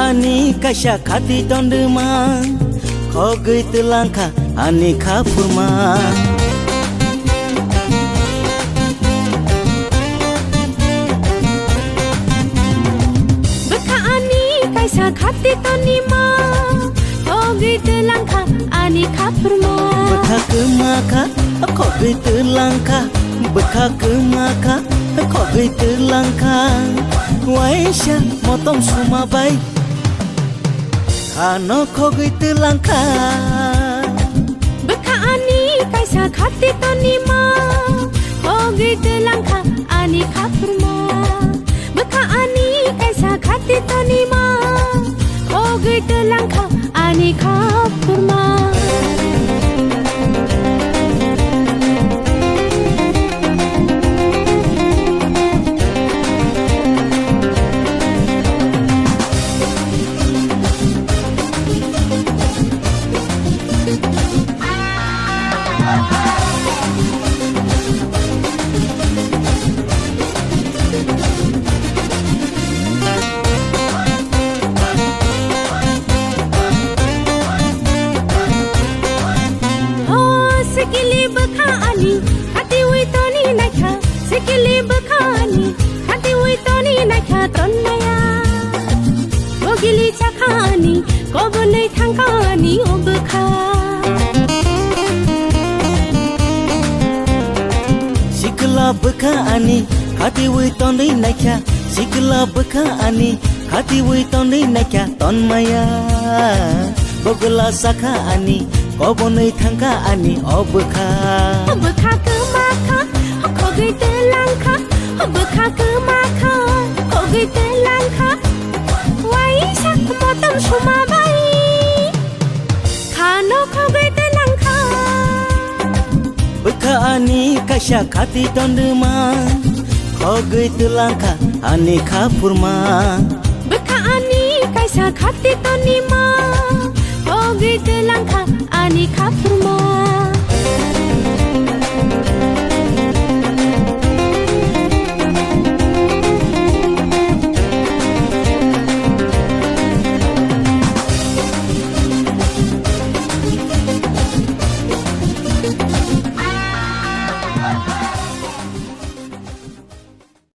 ani kasha khati dondma khogui tulangkha ani khapurma baka ani kaisa khati tonima khogui tulangkha ani khapurma baka kemaka khogui tulangkha baka kemaka khogui tulangkha waisha motom suma bai khano khogui tulangkha baka ani kaisa khati tonima khogui tulangkha ani khapurma baka ani kaisa khati tonima khogui tulangkha ani khapurma sikili bakhani khati wi toni nakha sikili bakhani khati wi toni nakha tonmaya bogili chakhani kobonai thangkani obkha sikla bakhani khati wi toni nakha sikla bakhani khati wi toni nakha tonmaya bogla sakha ani kobonai thangka ani obkha obkha kemakha khogui telangkha obkha kemakha khogui telangkha waisa motom suma bai khano khogui telangkha bkha ani kasha khati dondma khogui telangkha ani khapurma bkha ani kaisa khati tonima khogui telangkha ani khapurma